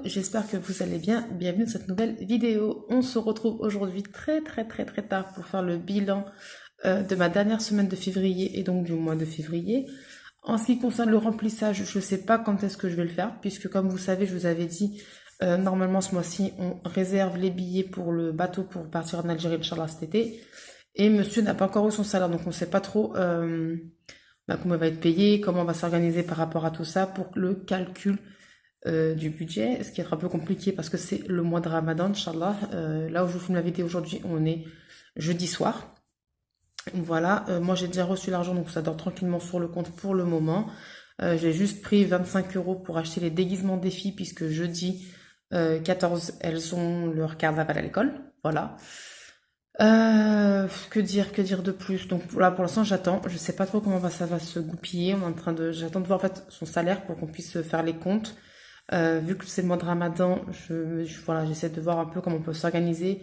j'espère que vous allez bien. Bienvenue dans cette nouvelle vidéo. On se retrouve aujourd'hui très tard pour faire le bilan de ma dernière semaine de février et donc du mois de février. En ce qui concerne le remplissage, je ne sais pas quand est-ce que je vais le faire puisque comme vous savez, je vous avais dit, normalement ce mois-ci, on réserve les billets pour le bateau pour partir en Algérie, Inch'Allah, cet été. Et monsieur n'a pas encore eu son salaire, donc on ne sait pas trop comment il va être payé, comment on va s'organiser par rapport à tout ça pour le calcul du budget, ce qui est un peu compliqué parce que c'est le mois de Ramadan, Inch'Allah. Là où je vous filme la vidéo aujourd'hui, on est jeudi soir. Voilà, moi j'ai déjà reçu l'argent, donc ça dort tranquillement sur le compte pour le moment. J'ai juste pris 25 € pour acheter les déguisements des filles, puisque jeudi 14, elles ont leur carnaval à l'école. Voilà. Que dire de plus? Donc là pour l'instant j'attends, je sais pas trop comment ça va se goupiller. J'attends de voir en fait son salaire pour qu'on puisse faire les comptes. Vu que c'est le mois de Ramadan, voilà, j'essaie de voir un peu comment on peut s'organiser.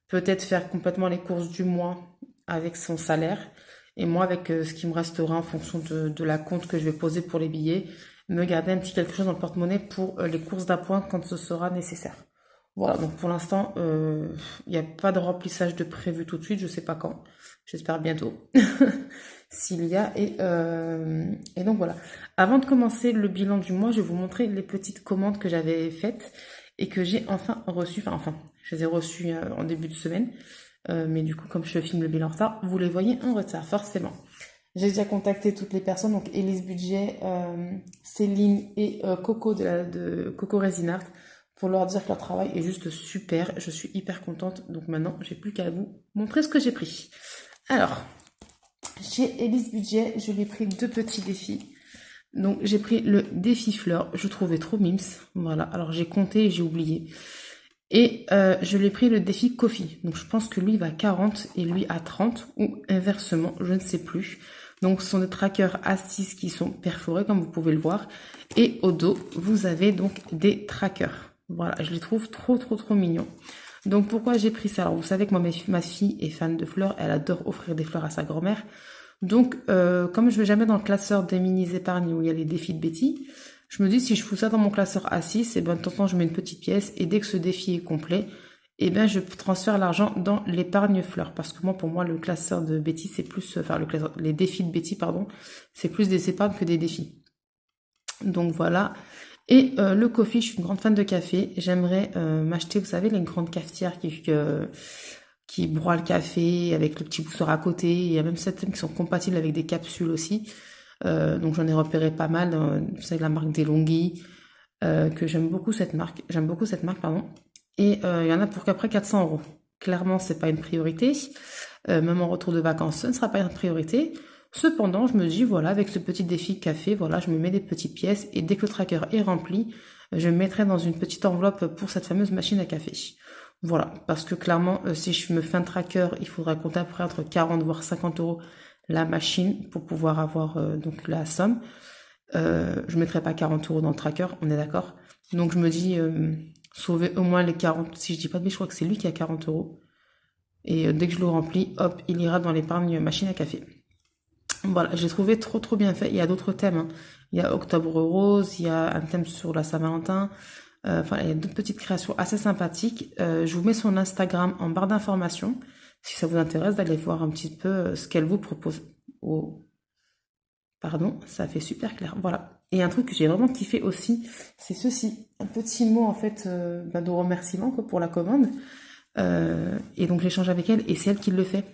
Peut-être faire complètement les courses du mois avec son salaire. Et moi, avec ce qui me restera en fonction de la compte que je vais poser pour les billets, me garder un petit quelque chose dans le porte-monnaie pour les courses d'appoint quand ce sera nécessaire. Voilà, donc pour l'instant, il n'y a pas de remplissage de prévu tout de suite, je sais pas quand. J'espère bientôt. S'il y a. Et donc voilà. Avant de commencer le bilan du mois, je vais vous montrer les petites commandes que j'avais faites et que j'ai enfin reçues. Enfin, je les ai reçues en début de semaine. Mais du coup, comme je filme le bilan en retard, vous les voyez en retard, forcément. J'ai déjà contacté toutes les personnes, donc Élise Budget, Céline et Coco de Coco Resin Art, pour leur dire que leur travail est juste super. Je suis hyper contente. Donc maintenant, j'ai plus qu'à vous montrer ce que j'ai pris. Alors, chez Élise Budget, je lui ai pris deux petits défis. Donc, j'ai pris le défi fleurs. Je trouvais trop mimes. Voilà. Alors, j'ai compté et j'ai oublié. Et je lui ai pris le défi coffee. Donc, je pense que lui va à 40 et lui à 30. Ou inversement, je ne sais plus. Donc, ce sont des trackers A6 qui sont perforés, comme vous pouvez le voir. Et au dos, vous avez donc des trackers. Voilà, je les trouve trop mignons. Donc, pourquoi j'ai pris ça? Alors, vous savez que moi, ma fille est fan de fleurs. Elle adore offrir des fleurs à sa grand-mère. Donc, comme je ne vais jamais dans le classeur des mini-épargnes où il y a les défis de Betty, je me dis si je fous ça dans mon classeur A6, et ben, de temps en temps, je mets une petite pièce. Et dès que ce défi est complet, et ben, je transfère l'argent dans l'épargne fleurs. Parce que moi, pour moi, le classeur de Betty, c'est plus... Enfin, les défis de Betty, pardon, c'est plus des épargnes que des défis. Donc, voilà. Et le coffee, je suis une grande fan de café. J'aimerais m'acheter, vous savez, les grandes cafetières qui broient le café avec le petit booster à côté. Il y a même certaines qui sont compatibles avec des capsules aussi. Donc j'en ai repéré pas mal. C'est la marque DeLonghi, que j'aime beaucoup cette marque. J'aime beaucoup cette marque, pardon. Et il y en a pour qu'à près 400 €. Clairement, c'est pas une priorité. Même en retour de vacances, ce ne sera pas une priorité. Cependant, je me dis, voilà, avec ce petit défi café, voilà, je me mets des petites pièces et dès que le tracker est rempli, je me mettrai dans une petite enveloppe pour cette fameuse machine à café. Voilà, parce que clairement, si je me fais un tracker, il faudra compter à peu près entre 40 voire 50 € la machine pour pouvoir avoir donc la somme. Je ne mettrai pas 40 € dans le tracker, on est d'accord. Donc je me dis, sauver au moins les 40, si je dis pas de bêtises, je crois que c'est lui qui a 40 €. Et dès que je le remplis, hop, il ira dans l'épargne machine à café. Voilà, j'ai trouvé trop bien fait. Il y a d'autres thèmes, hein. Il y a Octobre Rose, il y a un thème sur la Saint-Valentin. Enfin, il y a d'autres petites créations assez sympathiques. Je vous mets son Instagram en barre d'informations. Si ça vous intéresse d'aller voir un petit peu ce qu'elle vous propose. Oh, pardon, ça fait super clair. Voilà. Et un truc que j'ai vraiment kiffé aussi, c'est ceci. Un petit mot en fait de remerciement quoi, pour la commande. Et donc j'échange avec elle et c'est elle qui le fait.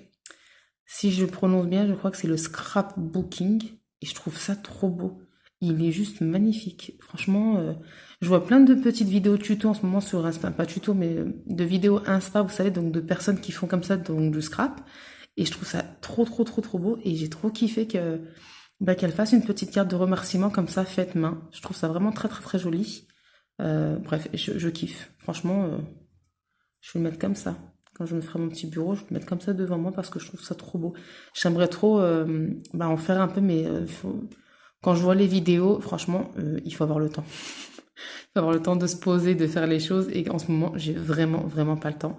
Si je prononce bien, je crois que c'est le scrapbooking. Et je trouve ça trop beau. Il est juste magnifique. Franchement, je vois plein de petites vidéos tuto en ce moment sur Insta. Pas tuto, mais de vidéos Insta, vous savez, donc de personnes qui font comme ça, donc du scrap. Et je trouve ça trop beau. Et j'ai trop kiffé qu'elle fasse une petite carte de remerciement comme ça, faite main. Je trouve ça vraiment très joli. Bref, je kiffe. Franchement, je vais le mettre comme ça. Quand je me ferai mon petit bureau, je vais le mettre comme ça devant moi parce que je trouve ça trop beau. J'aimerais trop en faire un peu, mais quand je vois les vidéos, franchement, il faut avoir le temps. Il faut avoir le temps de se poser, de faire les choses. Et en ce moment, j'ai vraiment pas le temps.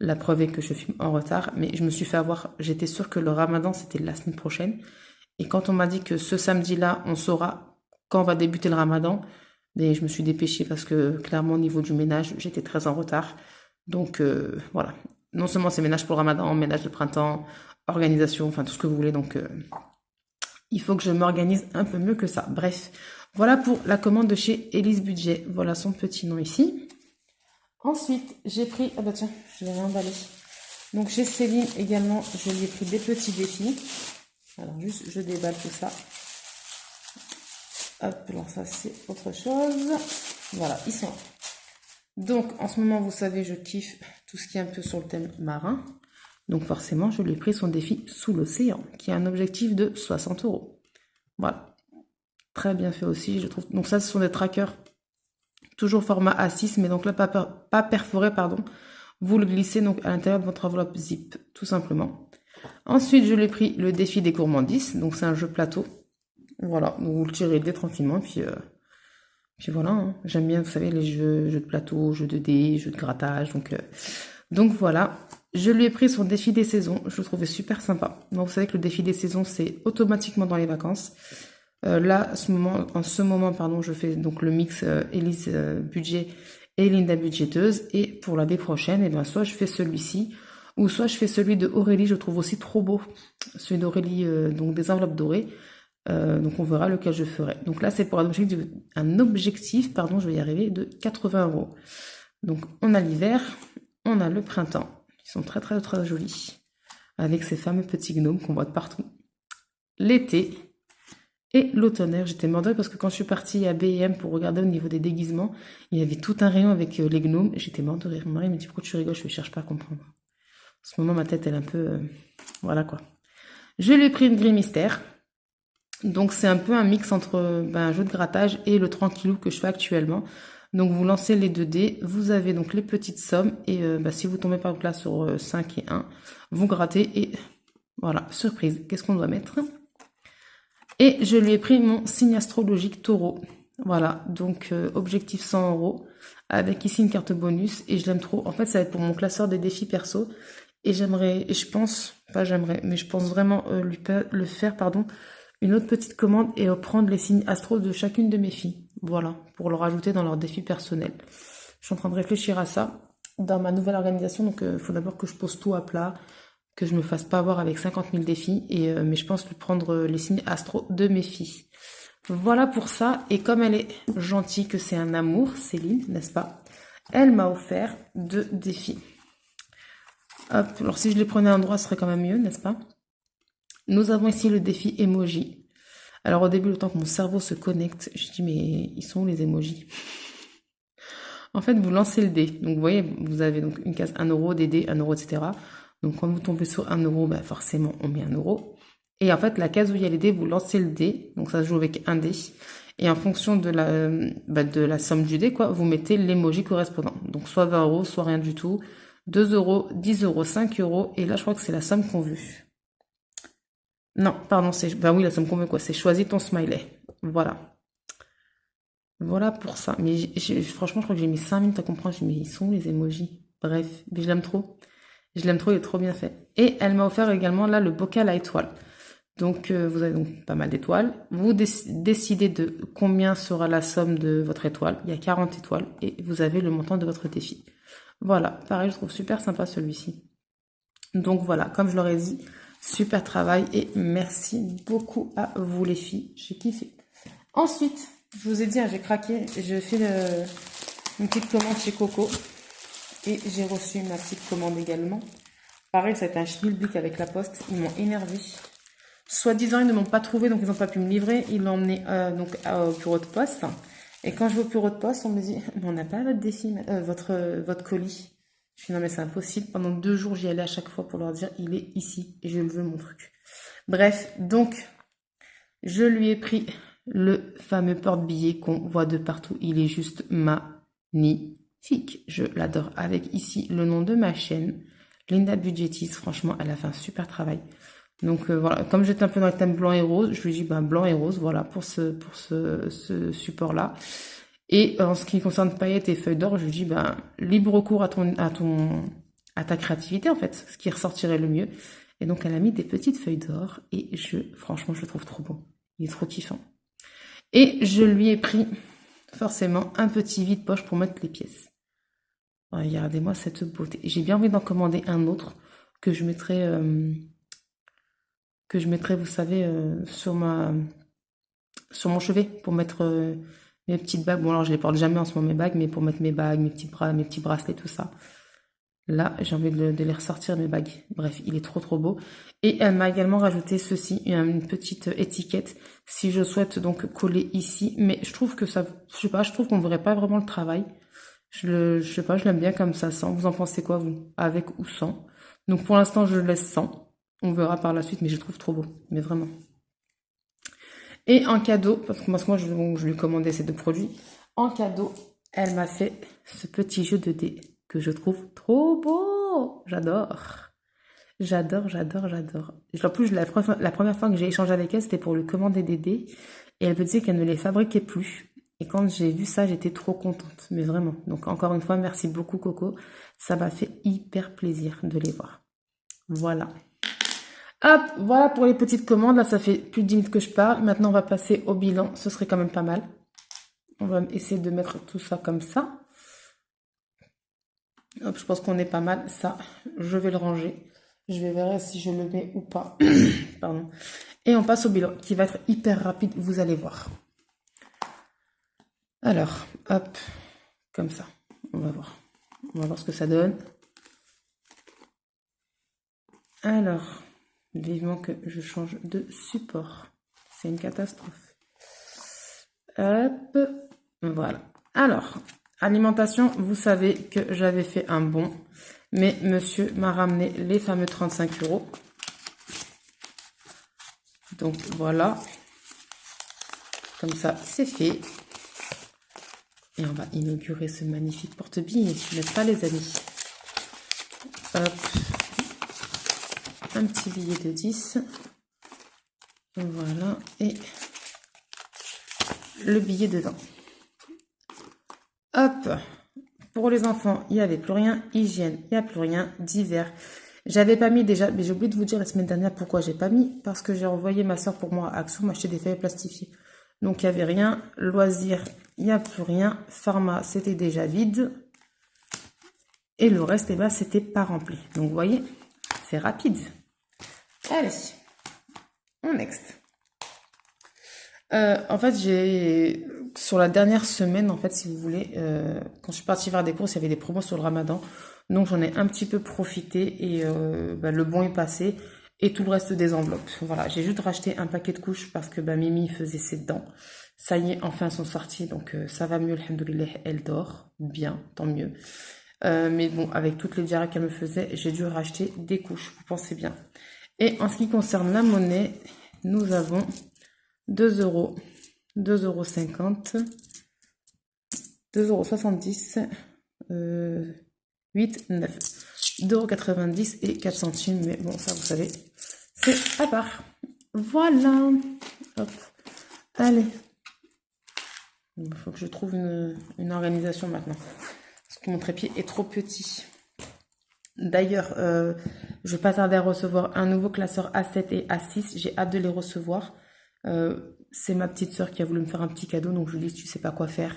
La preuve est que je filme en retard. Mais je me suis fait avoir... J'étais sûre que le ramadan, c'était la semaine prochaine. Et quand on m'a dit que ce samedi-là, on saura quand va débuter le ramadan, Et je me suis dépêchée parce que clairement au niveau du ménage, j'étais très en retard. Donc voilà. Non seulement c'est ménage pour le ramadan, ménage de printemps, organisation, enfin tout ce que vous voulez. Donc il faut que je m'organise un peu mieux que ça. Bref, voilà pour la commande de chez Elise Budget. Voilà son petit nom ici. Ensuite, j'ai pris... Ah bah tiens, je l'ai réemballé. Donc chez Céline également, je lui ai pris des petits défis. Alors juste, je déballe tout ça. Hop, alors ça c'est autre chose. Voilà, ils sont là. Donc en ce moment, vous savez, je kiffe tout ce qui est un peu sur le thème marin. Donc forcément, je lui ai pris son défi sous l'océan, qui a un objectif de 60 €. Voilà, très bien fait aussi, je trouve. Donc ça, ce sont des trackers, toujours format A6, mais donc là, pas perforé, pardon. Vous le glissez donc à l'intérieur de votre enveloppe zip, tout simplement. Ensuite, je lui ai pris le défi des gourmandises, donc c'est un jeu plateau. Voilà, donc vous le tirez dés tranquillement, puis voilà, hein. J'aime bien, vous savez, les jeux de plateau, jeux de dés, jeux de grattage, donc voilà. Je lui ai pris son défi des saisons, je le trouvais super sympa. Donc vous savez que le défi des saisons, c'est automatiquement dans les vacances. Là, en ce moment, pardon, je fais donc le mix Elise Budget et Linda Budgeteuse. Et pour l'année prochaine, eh ben, soit je fais celui-ci, ou soit je fais celui de Aurélie, je trouve aussi trop beau. Celui d'Aurélie, donc des enveloppes dorées. Donc on verra lequel je ferai. Donc là, c'est pour un objectif, pardon, je vais y arriver, de 80 €. Donc on a l'hiver, on a le printemps. Ils sont très très très jolis. Avec ces fameux petits gnomes qu'on voit de partout. L'été et l'automne. J'étais mordue parce que quand je suis partie à B&M pour regarder au niveau des déguisements, il y avait tout un rayon avec les gnomes. J'étais morte de rire. Mon mari me dit pourquoi tu rigoles, je ne cherche pas à comprendre. En ce moment, ma tête, elle est un peu... voilà quoi. Je lui ai pris une grille mystère. Donc c'est un peu un mix entre un jeu de grattage et le tranquillou que je fais actuellement. Donc vous lancez les 2 dés, vous avez donc les petites sommes et si vous tombez par exemple là sur 5 et 1, vous grattez et voilà, surprise, qu'est-ce qu'on doit mettre? Et je lui ai pris mon signe astrologique taureau. Voilà, donc objectif 100 € avec ici une carte bonus et je l'aime trop. En fait, ça va être pour mon classeur des défis perso et je pense vraiment le faire, pardon, une autre petite commande et reprendre les signes astro de chacune de mes filles. Voilà, pour leur ajouter dans leur défi personnel. Je suis en train de réfléchir à ça dans ma nouvelle organisation. Donc, il faut d'abord que je pose tout à plat, que je me fasse pas avoir avec 50 000 défis. Mais je pense lui prendre les signes astro de mes filles. Voilà pour ça. Et comme elle est gentille, que c'est un amour, Céline, n'est-ce pas? Elle m'a offert 2 défis. Hop, alors si je les prenais à un endroit, ce serait quand même mieux, n'est-ce pas? Nous avons ici le défi emoji. Alors au début, le temps que mon cerveau se connecte, je dis mais ils sont où les emojis? En fait, vous lancez le dé. Donc vous voyez, vous avez donc une case 1 €, des dés, 1 €, etc. Donc quand vous tombez sur 1 €, forcément on met 1 €. Et en fait, la case où il y a les dés, vous lancez le dé. Donc ça se joue avec un dé. Et en fonction de la somme du dé, vous mettez l'emoji correspondant. Donc soit 20 €, soit rien du tout. 2 €, 10 €, 5 €. Et là, je crois que c'est la somme convue. Non, pardon, oui, la somme convue, c'est choisis ton smiley. Voilà. Voilà pour ça. Mais franchement, je crois que j'ai mis 5 minutes à comprendre. Mais ils sont où les emojis? Bref, mais je l'aime trop. Je l'aime trop, il est trop bien fait. Et elle m'a offert également là le bocal à étoiles. Donc vous avez donc pas mal d'étoiles. Vous décidez de combien sera la somme de votre étoile. Il y a 40 étoiles et vous avez le montant de votre défi. Voilà, pareil, je trouve super sympa celui-ci. Donc voilà, comme je l'aurais dit, super travail et merci beaucoup à vous les filles. J'ai kiffé. Ensuite, je vous ai dit, j'ai craqué. J'ai fait une petite commande chez Coco et j'ai reçu ma petite commande également. Pareil, ça a été un schmilblick avec la poste. Ils m'ont énervé. Soi-disant, ils ne m'ont pas trouvé, donc ils n'ont pas pu me livrer. Ils l'ont emmené au bureau de poste. Et quand je vais au bureau de poste, on me dit, on n'a pas votre défi, votre colis. Je dis non mais c'est impossible. Pendant 2 jours, j'y allais à chaque fois pour leur dire, il est ici et je le veux mon truc. Bref, donc je lui ai pris le fameux porte-billets qu'on voit de partout. Il est juste magnifique. Je l'adore. Avec ici le nom de ma chaîne, Linda Budgetis. Franchement, elle a fait un super travail. Donc voilà, comme j'étais un peu dans le thème blanc et rose, je lui dis blanc et rose, voilà, pour ce support-là. Et en ce qui concerne paillettes et feuilles d'or, je lui dis libre recours à ta créativité en fait, ce qui ressortirait le mieux. Et donc elle a mis des petites feuilles d'or et franchement je le trouve trop beau. Il est trop kiffant. Et je lui ai pris forcément un petit vide-poche pour mettre les pièces. Regardez-moi cette beauté. J'ai bien envie d'en commander un autre que je mettrai, vous savez, sur mon chevet pour mettre mes petites bagues. Bon, alors je les porte jamais en ce moment mes bagues, mais pour mettre mes bagues, mes petits bracelets, tout ça. Là, j'ai envie de les ressortir, mes bagues. Bref, il est trop trop beau. Et elle m'a également rajouté ceci, une petite étiquette, si je souhaite donc coller ici. Mais je trouve que ça, je sais pas, je trouve qu'on ne verrait pas vraiment le travail. Je sais pas, je l'aime bien comme ça, sans. Vous en pensez quoi, vous? Avec ou sans? Donc pour l'instant, je le laisse sans. On verra par la suite, mais je le trouve trop beau. Mais vraiment. Et en cadeau, parce que moi je lui ai commandé ces deux produits. En cadeau, elle m'a fait ce petit jeu de dés que je trouve trop beau. J'adore. J'adore, j'adore, j'adore. En plus, la première fois que j'ai échangé avec elle, c'était pour lui commander des dés. Et elle me disait qu'elle ne les fabriquait plus. Et quand j'ai vu ça, j'étais trop contente. Mais vraiment. Donc encore une fois, merci beaucoup Coco. Ça m'a fait hyper plaisir de les voir. Voilà. Hop, voilà pour les petites commandes. Là, ça fait plus de 10 minutes que je parle. Maintenant, on va passer au bilan. Ce serait quand même pas mal. On va essayer de mettre tout ça comme ça. Hop, je pense qu'on est pas mal. Ça, je vais le ranger. Je vais voir si je le mets ou pas. Pardon. Et on passe au bilan qui va être hyper rapide, vous allez voir. Alors, hop, comme ça. On va voir. On va voir ce que ça donne. Alors, vivement que je change de support. C'est une catastrophe. Hop, voilà. Alors, alimentation, vous savez que j'avais fait un bon. Mais monsieur m'a ramené les fameux 35 €. Donc voilà. Comme ça, c'est fait. Et on va inaugurer ce magnifique porte-billets, n'est-ce pas les amis? Hop. Un petit billet de 10. Voilà. Et le billet de 20. Hop. Pour les enfants, il n'y avait plus rien. Hygiène, il n'y a plus rien. Divers. J'avais pas mis déjà, mais j'ai oublié de vous dire la semaine dernière pourquoi j'ai pas mis. Parce que j'ai envoyé ma soeur pour moi à Action m'acheter des feuilles plastifiées. Donc il n'y avait rien. Loisirs, il n'y a plus rien. Pharma, c'était déjà vide. Et le reste, eh ben, c'était pas rempli. Donc vous voyez, c'est rapide. Allez, on next. En fait, sur la dernière semaine, en fait, si vous voulez, quand je suis partie faire des courses, il y avait des promos sur le Ramadan. Donc j'en ai un petit peu profité et le bon est passé. Et tout le reste des enveloppes. Voilà, j'ai juste racheté un paquet de couches parce que Mimi faisait ses dents. Ça y est, enfin, elles sont sorties. Donc ça va mieux, alhamdoulilah, elle dort. Bien, tant mieux. Mais bon, avec toutes les diarrhées qu'elle me faisait, j'ai dû racheter des couches, vous pensez bien. Et en ce qui concerne la monnaie, nous avons 2 €, 2,50 €, 2,70 €, 8, 9, 2,90 € et 4 centimes. Mais bon, ça, vous savez, c'est à part. Voilà. Hop. Allez. Il faut que je trouve une organisation maintenant. Parce que mon trépied est trop petit. D'ailleurs, je vais pas tarder à recevoir un nouveau classeur A7 et A6. J'ai hâte de les recevoir. C'est ma petite soeur qui a voulu me faire un petit cadeau. Donc je lui dis, si tu sais pas quoi faire,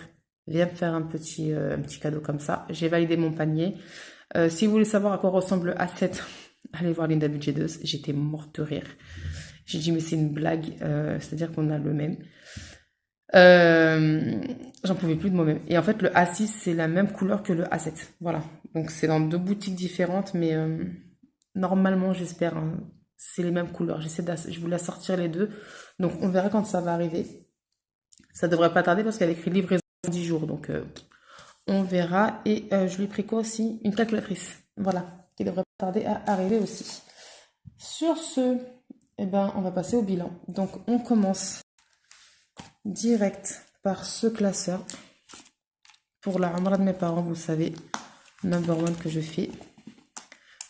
viens me faire un petit cadeau comme ça. J'ai validé mon panier. Si vous voulez savoir à quoi ressemble le A7, allez voir Linda Budget2. J'étais morte de rire. J'ai dit, mais c'est une blague. C'est-à-dire qu'on a le même. J'en pouvais plus de moi-même. Et en fait, le A6, c'est la même couleur que le A7. Voilà. Donc, c'est dans deux boutiques différentes, mais normalement, j'espère, hein, c'est les mêmes couleurs. Je voulais sortir les deux. Donc, on verra quand ça va arriver. Ça devrait pas tarder parce qu'avec une livraison 10 jours. Donc, on verra. Et je lui ai pris quoi aussi? Une calculatrice. Voilà. Qui devrait pas tarder à arriver aussi. Sur ce, eh ben, on va passer au bilan. Donc, on commence direct par ce classeur. Pour la Umrah de mes parents, vous savez, number one que je fais.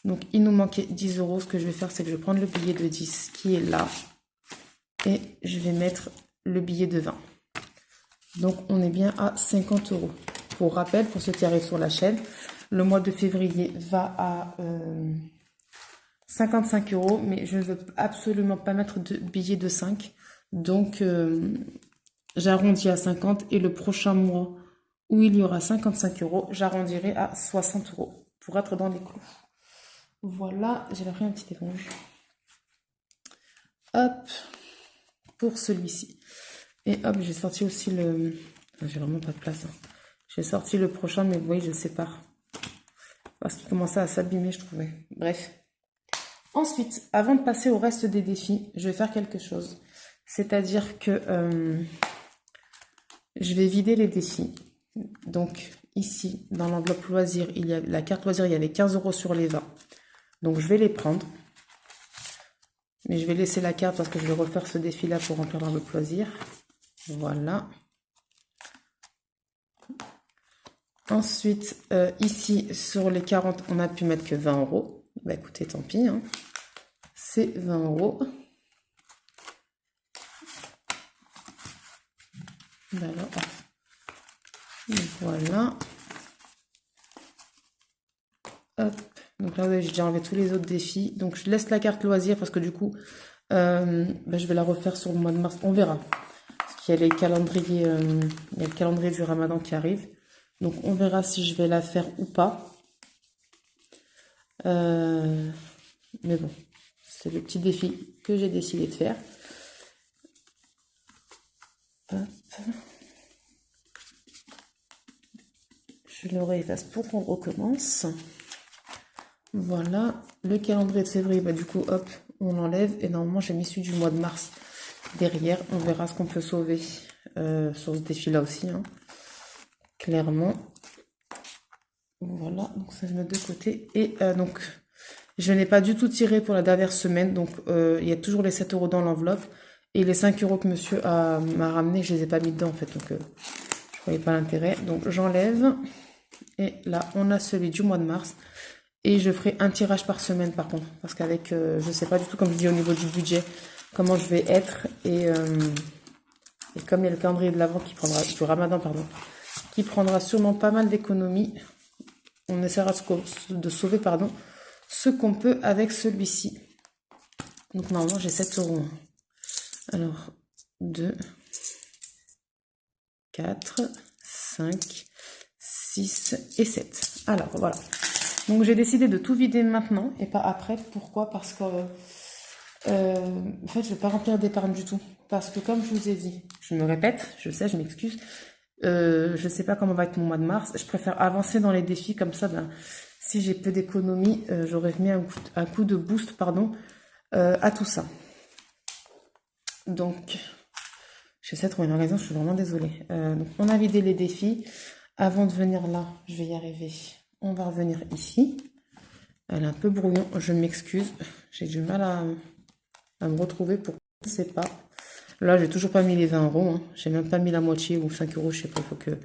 Donc, il nous manquait 10 €. Ce que je vais faire, c'est que je vais prendre le billet de 10 qui est là. Et je vais mettre le billet de 20. Donc, on est bien à 50 €. Pour rappel, pour ceux qui arrivent sur la chaîne, le mois de février va à 55 €. Mais je ne veux absolument pas mettre de billet de 5. Donc, j'arrondis à 50 et le prochain mois où il y aura 55 euros, j'arrondirai à 60 euros pour être dans les clous. Voilà, j'ai pris une petite éponge. Hop, pour celui-ci. Et hop, j'ai sorti aussi le... Enfin, j'ai vraiment pas de place. Hein. J'ai sorti le prochain, mais vous voyez, je le sépare. Parce qu'il commençait à s'abîmer, je trouvais. Bref. Ensuite, avant de passer au reste des défis, je vais faire quelque chose. C'est-à-dire que je vais vider les défis. Donc, ici, dans l'enveloppe loisir, il y a la carte loisir, il y avait 15 euros sur les 20. Donc, je vais les prendre. Mais je vais laisser la carte parce que je vais refaire ce défi-là pour remplir l'enveloppe loisir. Voilà. Ensuite, ici, sur les 40, on a pu mettre que 20 euros. Bah écoutez, tant pis. Hein. C'est 20 euros. Alors, voilà. Hop. Donc là, j'ai déjà enlevé tous les autres défis. Donc je laisse la carte loisir parce que du coup, je vais la refaire sur le mois de mars. On verra. Parce qu'il y a les calendriers, il y a le calendrier du Ramadan qui arrive. Donc on verra si je vais la faire ou pas. Mais bon, c'est le petit défi que j'ai décidé de faire. Hop. Je le réefface pour qu'on recommence. Voilà, le calendrier de février, du coup, hop, on l'enlève. Et normalement, j'ai mis celui du mois de mars derrière. On verra ce qu'on peut sauver sur ce défi-là aussi. Hein. Clairement. Voilà, donc ça, je mets de côté. Et donc, je n'ai pas du tout tiré pour la dernière semaine. Donc, il y a toujours les 7 euros dans l'enveloppe. Et les 5 euros que monsieur m'a ramené, je ne les ai pas mis dedans, en fait. Donc, je ne voyais pas l'intérêt. Donc, j'enlève. Et là, on a celui du mois de mars. Et je ferai un tirage par semaine, par contre. Parce qu'avec, je ne sais pas du tout, comme je dis, au niveau du budget, comment je vais être. Et comme il y a le calendrier de l'Avent qui prendra, du Ramadan, pardon, qui prendra sûrement pas mal d'économies, on essaiera de sauver, pardon, ce qu'on peut avec celui-ci. Donc, normalement, j'ai 7 euros. Alors, 2, 4, 5, 6 et 7. Alors, voilà. Donc, j'ai décidé de tout vider maintenant et pas après. Pourquoi? Parce que, en fait, je ne vais pas remplir d'épargne du tout. Parce que, comme je vous ai dit, je me répète, je sais, je m'excuse. Je ne sais pas comment va être mon mois de mars. Je préfère avancer dans les défis. Comme ça, si j'ai peu d'économies, j'aurais mis un coup de boost, pardon, à tout ça. Donc, j'essaie de trouver une raison, je suis vraiment désolée. Donc, on a vidé les défis. Avant de venir là, je vais y arriver. On va revenir ici. Elle est un peu brouillon, je m'excuse. J'ai du mal à me retrouver pour... Je ne sais pas. Là, j'ai toujours pas mis les 20 euros. Hein. J'ai même pas mis la moitié ou 5 euros, je sais pas. Il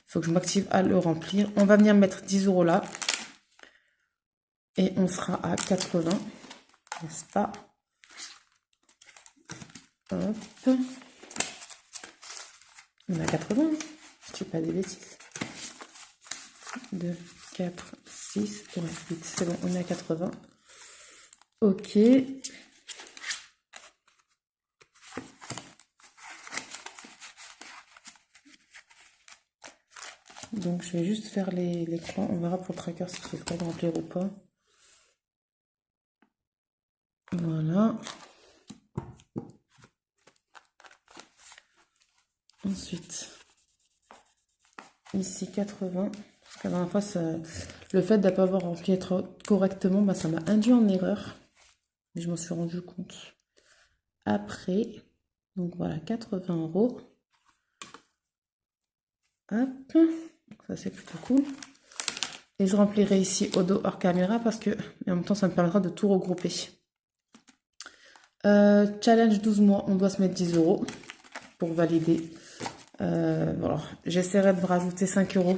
faut que je m'active à le remplir. On va venir mettre 10 euros là. Et on sera à 80. N'est-ce pas? Hop. On est à 80. Je ne dis pas des bêtises. 2, 4, 6, ouais, 8. C'est bon, on est à 80. Ok. Donc, je vais juste faire l'écran. On verra pour le tracker si c'est le cas de remplir ou pas. Voilà. Ensuite, ici 80. Parce que la dernière fois, le fait de ne pas avoir rempli correctement, ça m'a induit en erreur. Mais je m'en suis rendu compte après. Donc voilà, 80 euros. Hop. Ça, c'est plutôt cool. Et je remplirai ici au dos hors caméra parce que, en même temps, ça me permettra de tout regrouper. Challenge 12 mois, on doit se mettre 10 euros pour valider. Voilà. J'essaierai de me rajouter 5 euros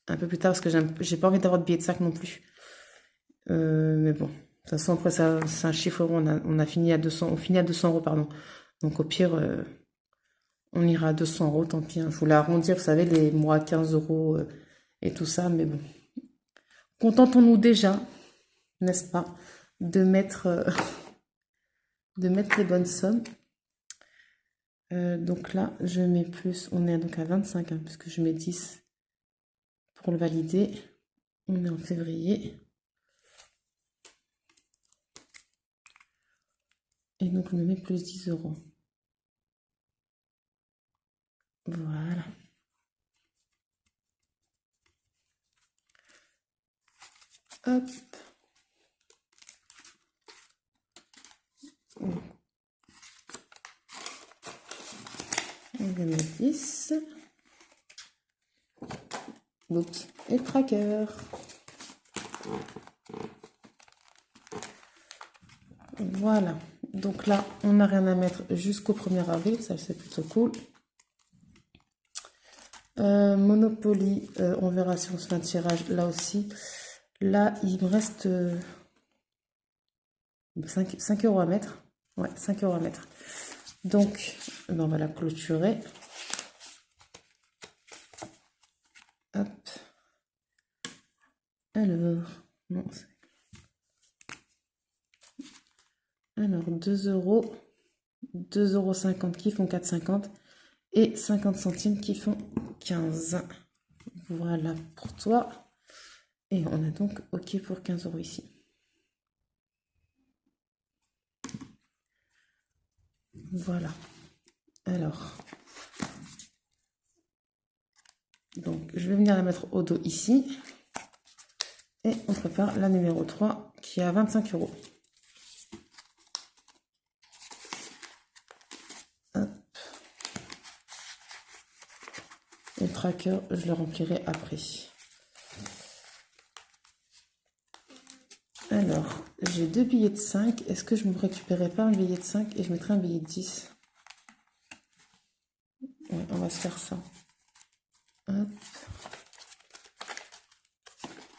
un peu plus tard parce que j'ai pas envie d'avoir de billets de 5 non plus. Mais bon, de toute façon, après, c'est un chiffre rond. On a fini à 200, on finit à 200 euros, pardon. Donc au pire, on ira à 200 euros, tant pis. Hein. Je voulais arrondir, vous savez, les mois à 15 euros et tout ça, mais bon. Contentons-nous déjà, n'est-ce pas, de mettre les bonnes sommes. Donc là, je mets plus, on est donc à 25, hein, puisque je mets 10 pour le valider. On est en février. Et donc, je me mets plus 10 euros. Voilà. Hop. On va mettre 10. Oups. Et tracker. Voilà. Donc là, on n'a rien à mettre jusqu'au 1er avril. Ça, c'est plutôt cool. Monopoly, on verra si on se fait un tirage là aussi. Là, il me reste 5 euros à mettre. Ouais, 5 euros à mettre. Donc, on va la clôturer. Hop. Alors, non, alors 2 euros, 2,50 € qui font 4,50 et 50 centimes qui font 15. Voilà pour toi. Et on est donc OK pour 15 euros ici. Voilà. Alors, donc je vais venir la mettre au dos ici. Et on prépare la numéro 3 qui est à 25 euros. Hop. Le tracker, je le remplirai après. Alors, j'ai 2 billets de 5. Est-ce que je ne me récupérerai pas un billet de 5 et je mettrai un billet de 10? Ouais, on va se faire ça. Hop.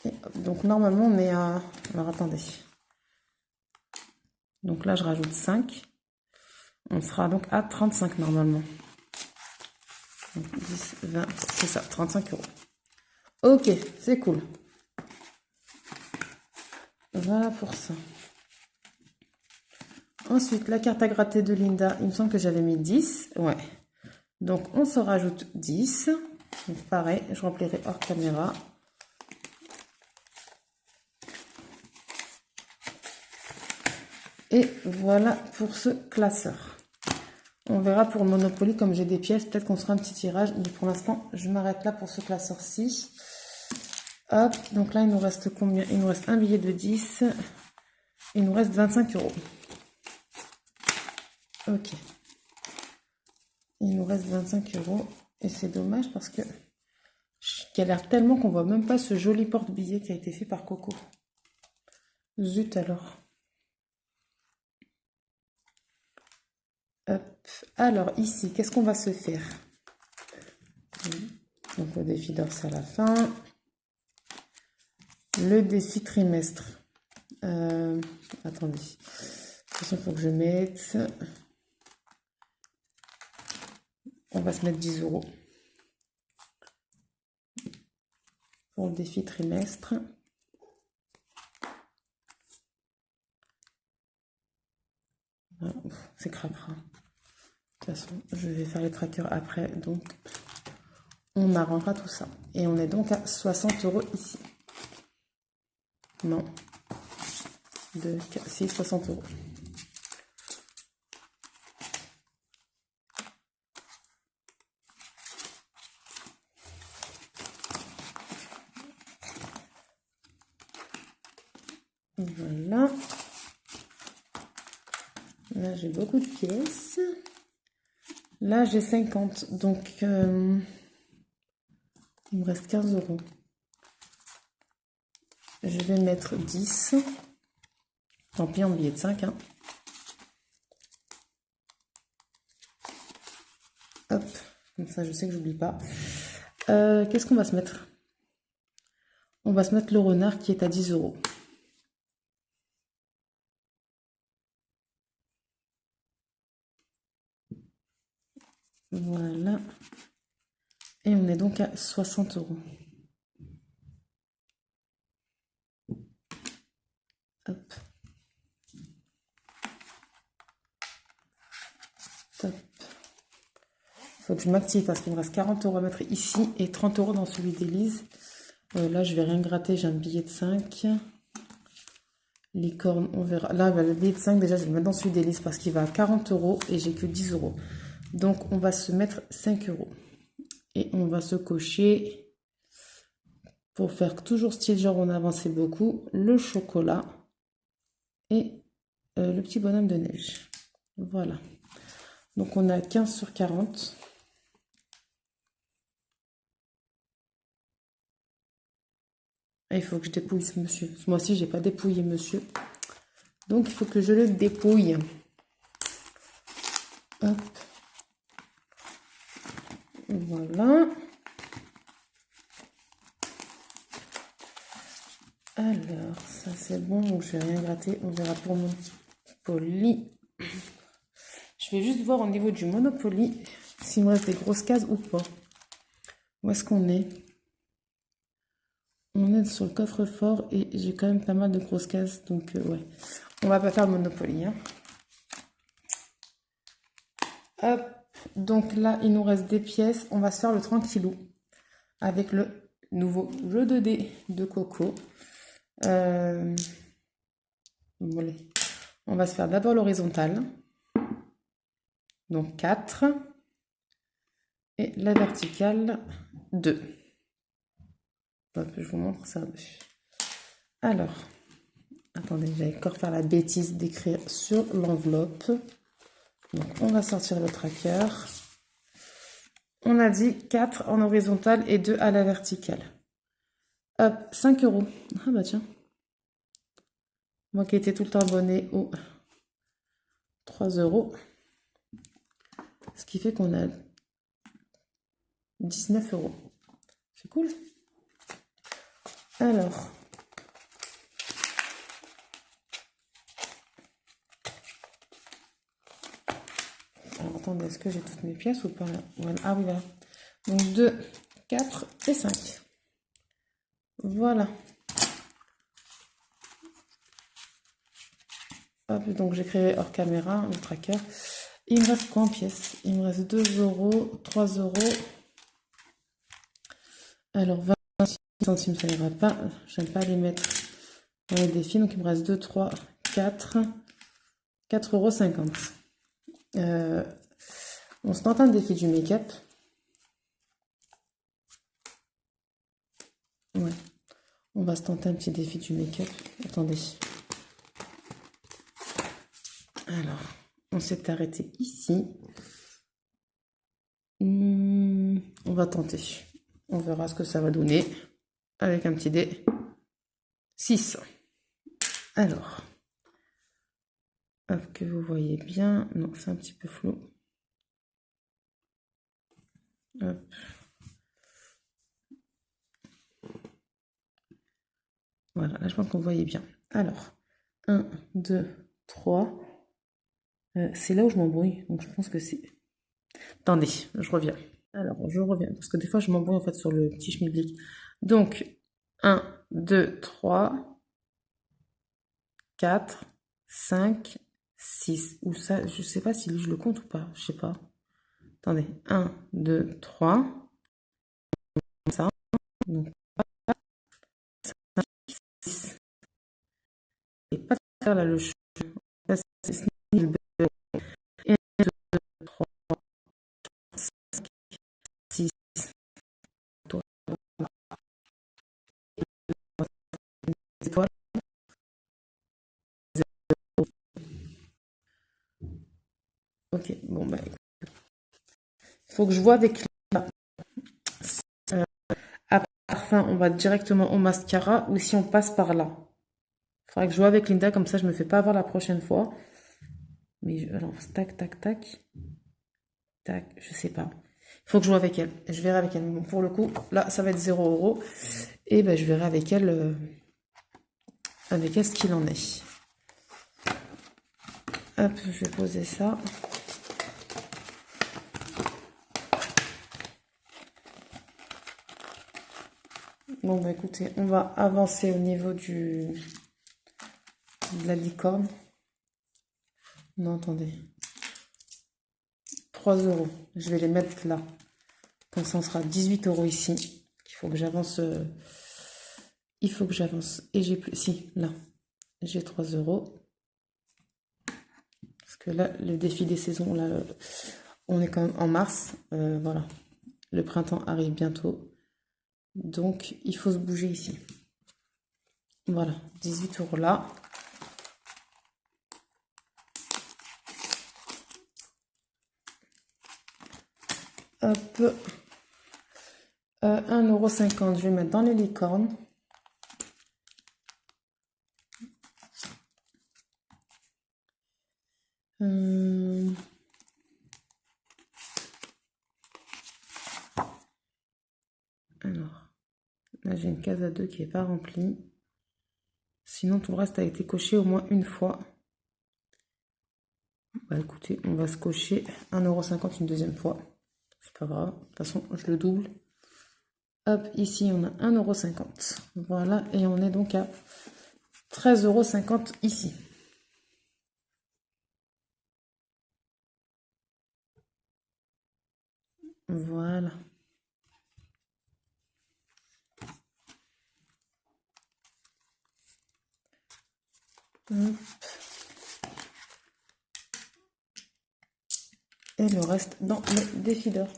Et hop. Donc, normalement, on est à... Alors, attendez. Donc là, je rajoute 5. On sera donc à 35 normalement. Donc, 10, 20, c'est ça, 35 euros. Ok, c'est cool. Voilà pour ça. Ensuite, la carte à gratter de Linda, il me semble que j'avais mis 10. Ouais. Donc, on se rajoute 10. Donc, pareil, je remplirai hors caméra. Et voilà pour ce classeur. On verra pour le Monopoly, comme j'ai des pièces, peut-être qu'on fera un petit tirage. Mais pour l'instant, je m'arrête là pour ce classeur-ci. Hop, donc là, il nous reste combien? Il nous reste un billet de 10. Il nous reste 25 euros. Ok. Il nous reste 25 euros. Et c'est dommage parce que je galère tellement qu'on voit même pas ce joli porte-billet qui a été fait par Coco. Zut alors. Hop. Alors ici, qu'est-ce qu'on va se faire? Donc le défi d'or, c'est à la fin. Le défi trimestre. Attendez. De toute façon, il faut que je mette. On va se mettre 10 euros. Pour le défi trimestre. C'est cracra. De toute façon, je vais faire les trackers après. Donc, on arrangera tout ça. Et on est donc à 60 euros ici. Non. 2, 4, 6, 60 euros. Voilà. Là, j'ai beaucoup de pièces. Là, j'ai 50. Donc, il me reste 15 euros. Je vais mettre 10. Tant pis, en billet de 5. Hein. Hop. Comme ça, je sais que j'oublie pas. Qu'est-ce qu'on va se mettre? On va se mettre le renard qui est à 10 euros. Voilà. Et on est donc à 60 euros. Hop. Top. que je m'active parce qu'il me reste 40 € à mettre ici et 30 € dans celui d'Élise. Là, je vais rien gratter, j'ai un billet de 5. Les cornes, on verra. Là, le billet de 5, déjà, je vais le mettre dans celui d'Élise parce qu'il va à 40 € et j'ai que 10 €. Donc, on va se mettre 5 €. Et on va se cocher, pour faire toujours style genre on avançait beaucoup, le chocolat et le petit bonhomme de neige. Voilà. Donc, on a 15 sur 40. Et il faut que je dépouille ce monsieur. Ce mois-ci, j'ai pas dépouillé monsieur. Donc, il faut que je le dépouille. Hop. Voilà. Alors, ça c'est bon, donc je vais rien gratter. On verra pour Monopoly. Je vais juste voir au niveau du Monopoly s'il me reste des grosses cases ou pas. Où est-ce qu'on est? On est sur le coffre-fort et j'ai quand même pas mal de grosses cases. Donc, ouais. On va pas faire le Monopoly. Hein. Hop. Donc là, il nous reste des pièces. On va se faire le tranquillou avec le nouveau jeu de dés de Coco. Voilà. On va se faire d'abord l'horizontale. Donc 4. Et la verticale, 2. Hop, je vous montre ça. Alors, attendez, j'allais encore faire la bêtise d'écrire sur l'enveloppe. Donc, on va sortir le tracker. On a dit 4 en horizontale et 2 à la verticale. Hop, 5 €. Ah bah tiens. Moi qui étais tout le temps abonné au 3 €. Ce qui fait qu'on a 19 €. C'est cool. Alors. Alors, attendez, est-ce que j'ai toutes mes pièces ou pas? Voilà. Ah oui, voilà. Donc 2, 4 et 5. Voilà. Hop, donc j'écrirai hors caméra, le tracker. Il me reste quoi en pièces? Il me reste 2 €, 3 €. Alors 20 centimes, ça ira pas. J'aime pas les mettre dans les défis. Donc il me reste 2, 3, 4. 4,50 €. On se tente un défi du make-up. Ouais. On va se tenter un petit défi du make-up. Attendez. Alors, on s'est arrêté ici. On va tenter. On verra ce que ça va donner. Avec un petit dé. 6. Alors. Hop, que vous voyez bien. Non, c'est un petit peu flou. Hop. Voilà, là je pense qu'on voyait bien. Alors, 1, 2, 3. C'est là où je m'embrouille. Donc je pense que c'est... Attendez, je reviens. Alors, je reviens. Parce que des fois, je m'embrouille en fait sur le petit schmilblick. Donc, 1, 2, 3, 4, 5, 6. Ou ça, je sais pas si je le compte ou pas. Je sais pas. Attendez. 1, 2, 3. Ça. Donc, 5, 6. Et pas faire là le chou. Là, c'est snil. Et 1, 2, 3, 5, 6. Étoile. Ok, bon, bah, il faut que je vois avec à parfum, on va directement au mascara ou si on passe par là. Il faudra que je vois avec Linda, comme ça je me fais pas avoir la prochaine fois. Mais alors, tac, tac, tac. Tac, je sais pas. Il faut que je vois avec elle. Je verrai avec elle. Bon, pour le coup, là, ça va être 0 €. Et ben, je verrai avec elle ce qu'il en est. Hop, je vais poser ça. Bon, bah écoutez, on va avancer au niveau de la licorne. Non, attendez. 3 euros. Je vais les mettre là. Comme ça, on sera 18 euros ici. Il faut que j'avance. Il faut que j'avance. Et j'ai plus. Si, là. J'ai 3 euros. Parce que là, le défi des saisons, là, on est quand même en mars. Voilà. Le printemps arrive bientôt. Donc, il faut se bouger ici. Voilà. 18 euros là. Hop. 1,50 €. Je vais mettre dans les licornes. Alors, là j'ai une case à 2 qui n'est pas remplie. Sinon tout le reste a été coché au moins une fois. Bah écoutez, on va se cocher 1,50 € une deuxième fois. C'est pas grave, de toute façon je le double. Hop, ici on a 1,50 €. Voilà, et on est donc à 13,50 € ici. Voilà. Hop. Et le reste dans le défileur.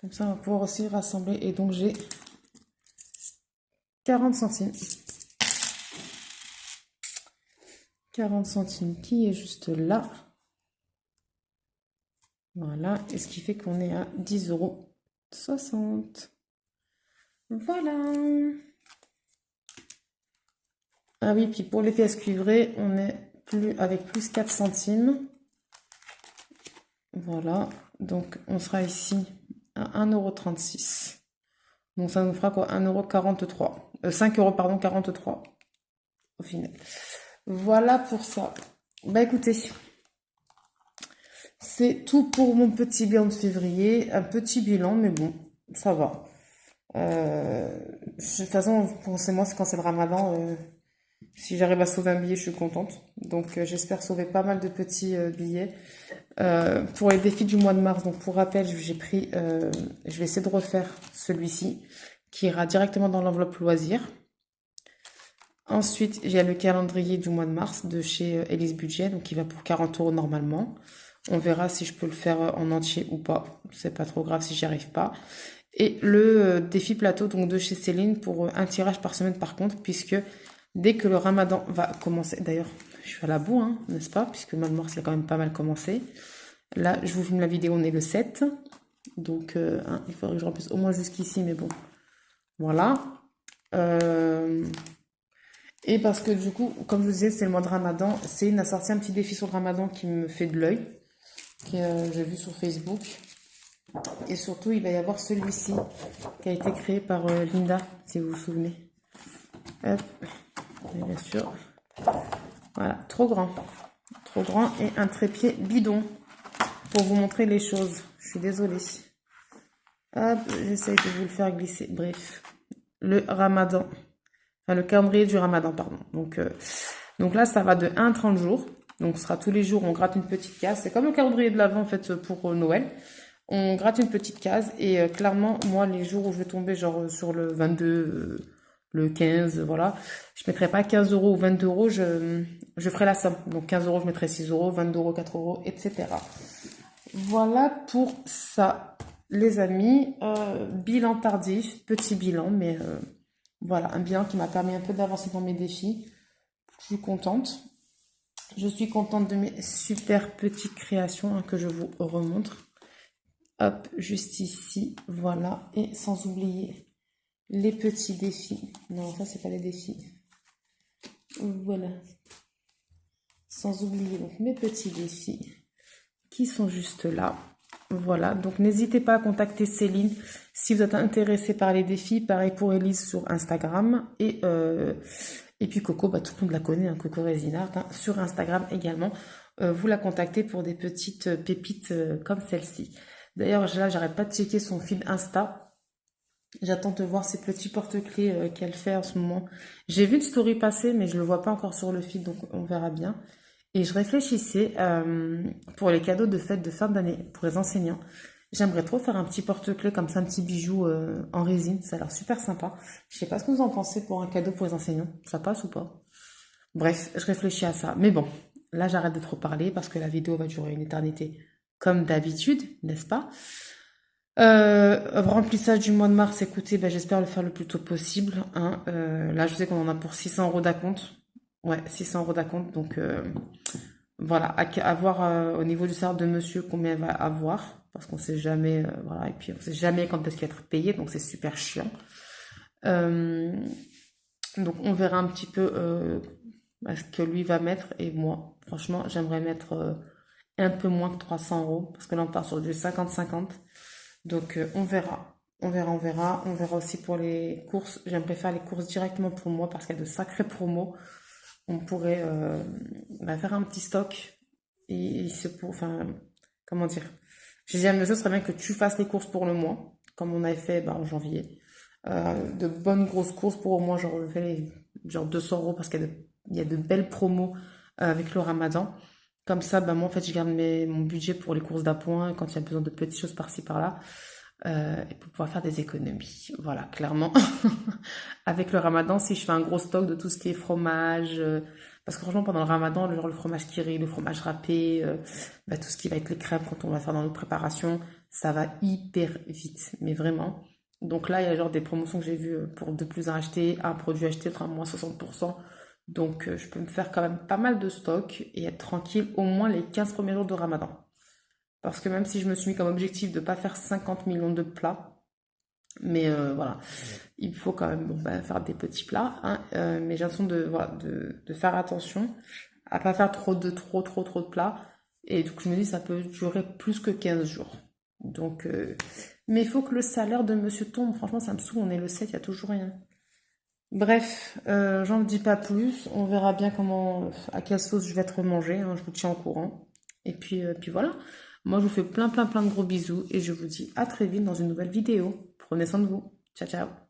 Comme ça, on va pouvoir aussi rassembler. Et donc, j'ai 40 centimes. 40 centimes qui est juste là. Voilà. Et ce qui fait qu'on est à 10,60 €. Voilà. Ah oui, puis pour les pièces cuivrées, on est avec plus 4 centimes. Voilà. Donc, on sera ici à 1,36 €. Donc, ça nous fera quoi? 1,43 €. 5 €, pardon, 43 au final. Voilà pour ça. Bah écoutez, c'est tout pour mon petit bilan de février. Un petit bilan, mais bon, ça va. De toute façon, pensez-moi, c'est quand c'est le ramadan. Si j'arrive à sauver un billet, je suis contente. Donc j'espère sauver pas mal de petits billets. Pour les défis du mois de mars, donc pour rappel, j'ai pris, je vais essayer de refaire celui-ci, qui ira directement dans l'enveloppe loisir. Ensuite, j'ai le calendrier du mois de mars de chez Elise Budget, donc il va pour 40 € normalement. On verra si je peux le faire en entier ou pas. C'est pas trop grave si j'y arrive pas. Et le défi plateau donc de chez Céline pour un tirage par semaine par contre, puisque dès que le ramadan va commencer, d'ailleurs je suis à la bout, hein, n'est-ce pas, puisque le mois de mars il a quand même pas mal commencé. Là je vous filme la vidéo, on est le 7, donc il faudrait que je remplisse au moins jusqu'ici, mais bon, voilà. Et parce que du coup, comme je vous disais, c'est le mois de ramadan, Céline a sorti un petit défi sur le ramadan qui me fait de l'œil, que j'ai vu sur Facebook. Et surtout, il va y avoir celui-ci qui a été créé par Linda, si vous vous souvenez. Hop, et bien sûr. Voilà, trop grand et un trépied bidon pour vous montrer les choses. Je suis désolée. Hop, j'essaye de vous le faire glisser. Bref, le ramadan, enfin le calendrier du ramadan, pardon. Donc là, ça va de 1 à 30 jours. Donc ce sera tous les jours, on gratte une petite case. C'est comme le calendrier de l'Avent en fait pour Noël. On gratte une petite case et clairement, moi, les jours où je vais tomber genre sur le 22, le 15, voilà, je ne mettrai pas 15 € ou 22 €, je ferai la somme. Donc 15 €, je mettrai 6 €, 22 €, 4 €, etc. Voilà pour ça, les amis. Bilan tardif, petit bilan, mais voilà, un bilan qui m'a permis un peu d'avancer dans mes défis. Je suis contente. Je suis contente de mes super petites créations hein, que je vous remontre. Hop, juste ici, voilà. Et sans oublier les petits défis. Non, ça, c'est pas les défis. Voilà. Sans oublier donc mes petits défis qui sont juste là. Voilà, donc n'hésitez pas à contacter Céline si vous êtes intéressé par les défis. Pareil pour Elise sur Instagram. Et puis Coco, bah, tout le monde la connaît, hein, Coco Résinart, hein, sur Instagram également. Vous la contactez pour des petites pépites comme celle-ci. D'ailleurs, là, j'arrête pas de checker son feed Insta. J'attends de voir ces petits porte-clés qu'elle fait en ce moment. J'ai vu une story passer, mais je le vois pas encore sur le feed, donc on verra bien. Et je réfléchissais pour les cadeaux de fête de fin d'année pour les enseignants. J'aimerais trop faire un petit porte-clés comme ça, un petit bijou en résine. Ça a l'air super sympa. Je sais pas ce que vous en pensez pour un cadeau pour les enseignants. Ça passe ou pas? Bref, je réfléchis à ça. Mais bon, là j'arrête de trop parler parce que la vidéo va durer une éternité comme d'habitude, n'est-ce pas? Remplissage du mois de mars, écoutez, ben, j'espère le faire le plus tôt possible, hein. Là, je sais qu'on en a pour 600 euros d'acompte. Ouais, 600 euros d'acompte. Donc, voilà, à voir au niveau du salaire de monsieur combien il va avoir. Parce qu'on sait jamais, voilà, et puis on sait jamais quand est-ce qu'il va être payé, donc c'est super chiant. Euh, donc, on verra un petit peu ce que lui va mettre. Et moi, franchement, j'aimerais mettre un peu moins que 300 euros. Parce que là, on part sur du 50-50. Donc on verra. On verra, on verra. On verra aussi pour les courses. J'aimerais faire les courses directement pour moi parce qu'il y a de sacrés promos. On pourrait faire un petit stock. Enfin, comment dire? J'ai dit à monsieur, ce serait bien que tu fasses les courses pour le mois, comme on avait fait en janvier. De bonnes grosses courses pour au moins genre, genre 200 euros parce il y a de belles promos avec le ramadan. Comme ça, moi en fait, je garde mon budget pour les courses d'appoint quand il y a besoin de petites choses par-ci par-là. Et pour pouvoir faire des économies. Voilà, clairement. Avec le ramadan, si je fais un gros stock de tout ce qui est fromage, parce que franchement, pendant le ramadan, le fromage kiri, le fromage râpé, tout ce qui va être les crêpes quand on va faire dans nos préparations, ça va hyper vite, mais vraiment. Donc là, il y a genre des promotions que j'ai vues pour 2 plus 1 acheté, un produit acheté, à moins 60%. Donc je peux me faire quand même pas mal de stock et être tranquille au moins les 15 premiers jours de ramadan. Parce que même si je me suis mis comme objectif de ne pas faire 50 millions de plats, mais voilà, il faut quand même faire des petits plats, hein, mais j'ai l'impression de faire attention à pas faire trop de plats. Et donc je me dis ça peut durer plus que 15 jours. Donc, mais il faut que le salaire de monsieur tombe. Franchement, ça me saoule, on est le 7, il n'y a toujours rien. Bref, j'en dis pas plus. On verra bien à quelle sauce je vais être mangée, hein, je vous tiens au courant. Et puis voilà. Moi, je vous fais plein de gros bisous et je vous dis à très vite dans une nouvelle vidéo. Prenez soin de vous. Ciao, ciao.